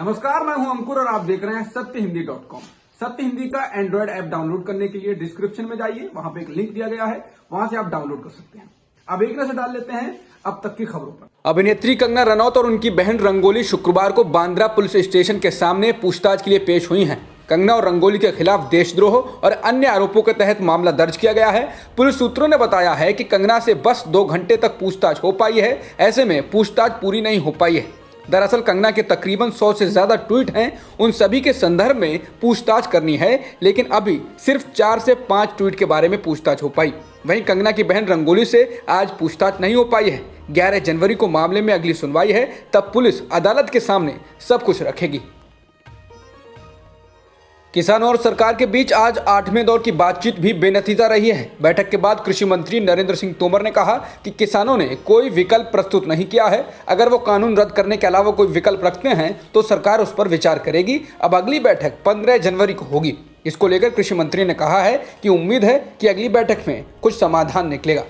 नमस्कार, मैं हूं अंकुर और आप देख रहे हैं सत्यहिंदी.com। सत्य हिंदी का एंड्रॉइड ऐप डाउनलोड करने के लिए डिस्क्रिप्शन में जाइए, वहां पे एक लिंक दिया गया है, वहां से आप डाउनलोड कर सकते हैं। अब एक नजर डाल लेते हैं अब तक की खबरों पर। अभिनेत्री कंगना रनौत और उनकी बहन रंगोली शुक्रवार को बांद्रा पुलिस स्टेशन के सामने पूछताछ के लिए पेश हुई हैं। कंगना और रंगोली के खिलाफ देशद्रोह और अन्य आरोपों के तहत मामला दर्ज किया गया है। पुलिस सूत्रों ने बताया है कि कंगना से बस 2 घंटे तक पूछताछ हो पाई है। ऐसे में पूछताछ पूरी नहीं हो पाई है। दरअसल कंगना के तकरीबन 100 से ज्यादा ट्वीट हैं, उन सभी के संदर्भ में पूछताछ करनी है, लेकिन अभी सिर्फ 4 से 5 ट्वीट के बारे में पूछताछ हो पाई। वहीं कंगना की बहन रंगोली से आज पूछताछ नहीं हो पाई है। 11 जनवरी को मामले में अगली सुनवाई है, तब पुलिस अदालत के सामने सब कुछ रखेगी। किसानों और सरकार के बीच आज 8वें दौर की बातचीत भी बेनतीजा रही है। बैठक के बाद कृषि मंत्री नरेंद्र सिंह तोमर ने कहा कि किसानों ने कोई विकल्प प्रस्तुत नहीं किया है। अगर वो कानून रद्द करने के अलावा कोई विकल्प रखते हैं तो सरकार उस पर विचार करेगी। अब अगली बैठक 15 जनवरी को होगी। इसको लेकर कृषि मंत्री ने कहा है कि उम्मीद है कि अगली बैठक में कुछ समाधान निकलेगा।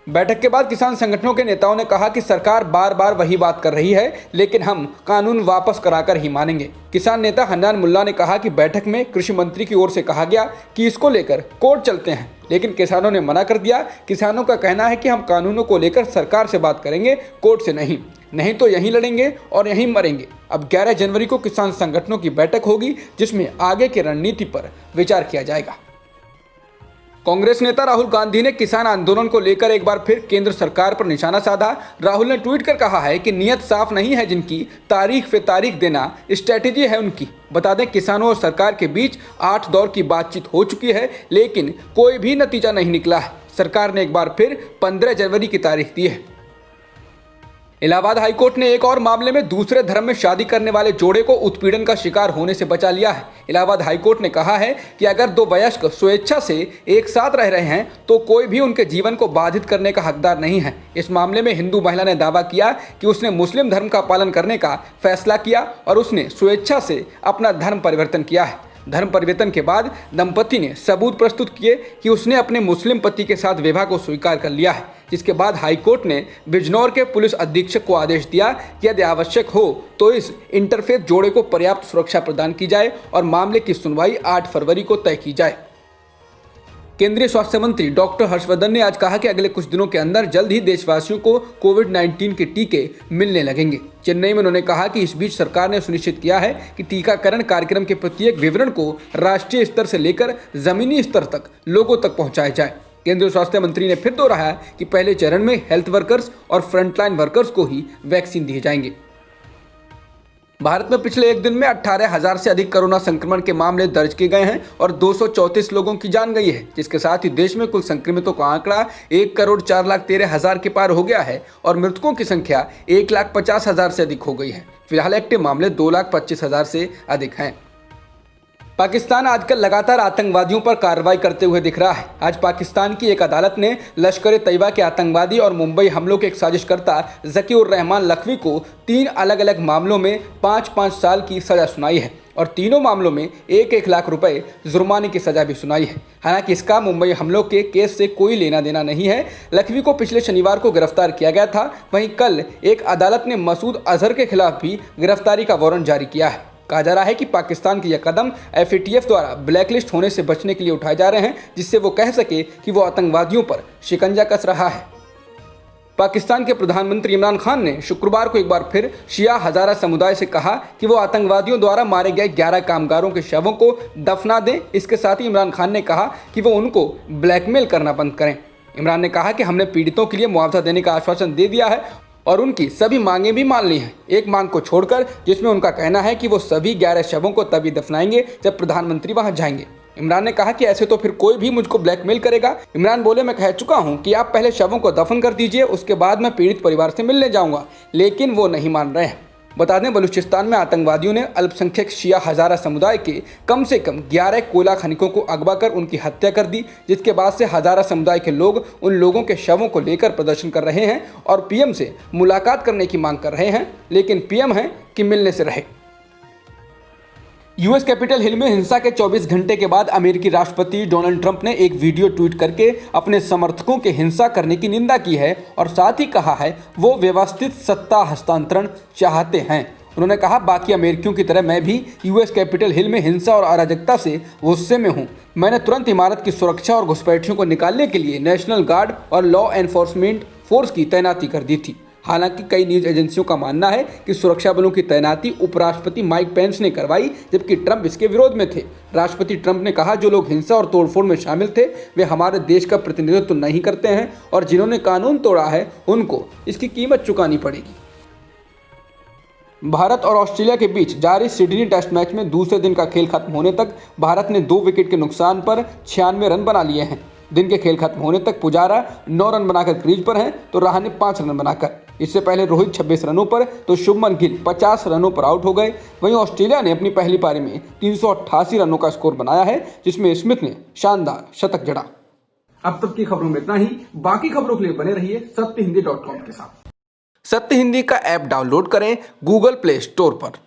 बैठक के बाद किसान संगठनों के नेताओं ने कहा कि सरकार बार बार वही बात कर रही है, लेकिन हम कानून वापस कराकर ही मानेंगे। किसान नेता हन्नान मुल्ला ने कहा कि बैठक में कृषि मंत्री की ओर से कहा गया कि इसको लेकर कोर्ट चलते हैं, लेकिन किसानों ने मना कर दिया। किसानों का कहना है कि हम कानूनों को लेकर सरकार से बात करेंगे, कोर्ट से नहीं तो यहीं लड़ेंगे और यहीं मरेंगे। अब 11 जनवरी को किसान संगठनों की बैठक होगी, जिसमें आगे की रणनीति पर विचार किया जाएगा। कांग्रेस नेता राहुल गांधी ने किसान आंदोलन को लेकर एक बार फिर केंद्र सरकार पर निशाना साधा। राहुल ने ट्वीट कर कहा है कि नियत साफ नहीं है, जिनकी तारीख पे तारीख देना स्ट्रेटेजी है उनकी। बता दें, किसानों और सरकार के बीच 8 दौर की बातचीत हो चुकी है, लेकिन कोई भी नतीजा नहीं निकला है। सरकार ने एक बार फिर 15 जनवरी की तारीख दी है। इलाहाबाद हाईकोर्ट ने एक और मामले में दूसरे धर्म में शादी करने वाले जोड़े को उत्पीड़न का शिकार होने से बचा लिया है। इलाहाबाद हाईकोर्ट ने कहा है कि अगर 2 वयस्क स्वेच्छा से एक साथ रह रहे हैं तो कोई भी उनके जीवन को बाधित करने का हकदार नहीं है। इस मामले में हिंदू महिला ने दावा किया कि उसने मुस्लिम धर्म का पालन करने का फैसला किया और उसने स्वेच्छा से अपना धर्म परिवर्तन किया है। धर्म परिवर्तन के बाद दंपति ने सबूत प्रस्तुत किए कि उसने अपने मुस्लिम पति के साथ विवाह को स्वीकार कर लिया है, जिसके बाद हाईकोर्ट ने बिजनौर के पुलिस अधीक्षक को आदेश दिया कि यदि आवश्यक हो तो इस इंटरफेथ जोड़े को पर्याप्त सुरक्षा प्रदान की जाए और मामले की सुनवाई 8 फरवरी को तय की जाए। केंद्रीय स्वास्थ्य मंत्री डॉक्टर हर्षवर्धन ने आज कहा कि अगले कुछ दिनों के अंदर जल्द ही देशवासियों को कोविड-19 के टीके मिलने लगेंगे। चेन्नई में उन्होंने कहा कि इस बीच सरकार ने सुनिश्चित किया है कि टीकाकरण कार्यक्रम के प्रत्येक विवरण को राष्ट्रीय स्तर से लेकर जमीनी स्तर तक लोगों तक पहुंचाया जाए। केंद्रीय स्वास्थ्य मंत्री ने फिर दोहराया कि पहले चरण में हेल्थ वर्कर्स और फ्रंटलाइन वर्कर्स को ही वैक्सीन दिए जाएंगे। भारत में पिछले एक दिन में 18,000 से अधिक कोरोना संक्रमण के मामले दर्ज किए गए हैं और 234 लोगों की जान गई है, जिसके साथ ही देश में कुल संक्रमितों का आंकड़ा 1,04,13,000 के पार हो गया है और मृतकों की संख्या 1,50,000 से अधिक हो गई है। फिलहाल एक्टिव मामले 2,25,000 से अधिक हैं। पाकिस्तान आजकल लगातार आतंकवादियों पर कार्रवाई करते हुए दिख रहा है। आज पाकिस्तान की एक अदालत ने लश्कर तैयबा के आतंकवादी और मुंबई हमलों के एक साजिशकर्ता ज़कीउर रहमान लखवी को 3 अलग अलग मामलों में 5-5 साल की सजा सुनाई है और तीनों मामलों में 1-1 लाख रुपए जुर्माने की सजा भी सुनाई है। हालांकि इसका मुंबई हमलों के केस से कोई लेना देना नहीं है। लखवी को पिछले शनिवार को गिरफ्तार किया गया था। वहीं कल एक अदालत ने मसूद अजहर के खिलाफ भी गिरफ्तारी का वारंट जारी किया है। कहा जा रहा है कि पाकिस्तान के यह कदम FATF द्वारा ब्लैकलिस्ट होने से बचने के लिए उठाए जा रहे हैं, जिससे वो कह सके कि वो आतंकवादियों पर शिकंजा कस रहा है। पाकिस्तान के प्रधानमंत्री इमरान खान ने शुक्रवार को एक बार फिर शिया हज़ारा समुदाय से कहा कि वो आतंकवादियों द्वारा मारे गए 11 कामगारों के शवों को दफना दें। इसके साथ ही इमरान खान ने कहा कि वो उनको ब्लैकमेल करना बंद करें। इमरान ने कहा कि हमने पीड़ितों के लिए मुआवजा देने का आश्वासन दे दिया है और उनकी सभी मांगें भी मान ली हैं, एक मांग को छोड़कर, जिसमें उनका कहना है कि वो सभी 11 शवों को तभी दफनाएंगे जब प्रधानमंत्री वहां जाएंगे। इमरान ने कहा कि ऐसे तो फिर कोई भी मुझको ब्लैकमेल करेगा। इमरान बोले, मैं कह चुका हूं कि आप पहले शवों को दफन कर दीजिए, उसके बाद मैं पीड़ित परिवार से मिलने जाऊंगा, लेकिन वो नहीं मान रहे हैं। बता दें, बलूचिस्तान में आतंकवादियों ने अल्पसंख्यक शिया हज़ारा समुदाय के कम से कम 11 कोयला खनिकों को अगवा कर उनकी हत्या कर दी, जिसके बाद से हज़ारा समुदाय के लोग उन लोगों के शवों को लेकर प्रदर्शन कर रहे हैं और PM से मुलाकात करने की मांग कर रहे हैं, लेकिन PM है कि मिलने से रहे। यूएस कैपिटल हिल में हिंसा के 24 घंटे के बाद अमेरिकी राष्ट्रपति डोनाल्ड ट्रंप ने एक वीडियो ट्वीट करके अपने समर्थकों के हिंसा करने की निंदा की है और साथ ही कहा है वो व्यवस्थित सत्ता हस्तांतरण चाहते हैं। उन्होंने कहा, बाकी अमेरिकियों की तरह मैं भी यूएस कैपिटल हिल में हिंसा और अराजकता से गुस्से में हूं। मैंने तुरंत इमारत की सुरक्षा और घुसपैठियों को निकालने के लिए नेशनल गार्ड और लॉ एनफोर्समेंट फोर्स की तैनाती कर दी थी। हालांकि कई न्यूज एजेंसियों का मानना है कि सुरक्षा बलों की तैनाती उपराष्ट्रपति माइक पेंस ने करवाई, जबकि ट्रंप इसके विरोध में थे। राष्ट्रपति ट्रंप ने कहा, जो लोग हिंसा और तोड़फोड़ में शामिल थे वे हमारे देश का प्रतिनिधित्व नहीं करते हैं और जिन्होंने कानून तोड़ा है उनको इसकी कीमत चुकानी पड़ेगी। भारत और ऑस्ट्रेलिया के बीच जारी सिडनी टेस्ट मैच में दूसरे दिन का खेल खत्म होने तक भारत ने 2 विकेट के नुकसान पर 96 रन बना लिए हैं। दिन के खेल खत्म होने तक पुजारा 9 रन बनाकर क्रीज पर हैं तो रहाणे 5 रन बनाकर। इससे पहले रोहित 26 रनों पर तो शुभमन गिल 50 रनों पर आउट हो गए। वहीं ऑस्ट्रेलिया ने अपनी पहली पारी में 388 रनों का स्कोर बनाया है, जिसमें स्मिथ ने शानदार शतक जड़ा। अब तक की खबरों में इतना ही। बाकी खबरों के लिए बने रहिए सत्यहिंदी.com के साथ। सत्य हिंदी का ऐप डाउनलोड करें गूगल प्ले स्टोर पर।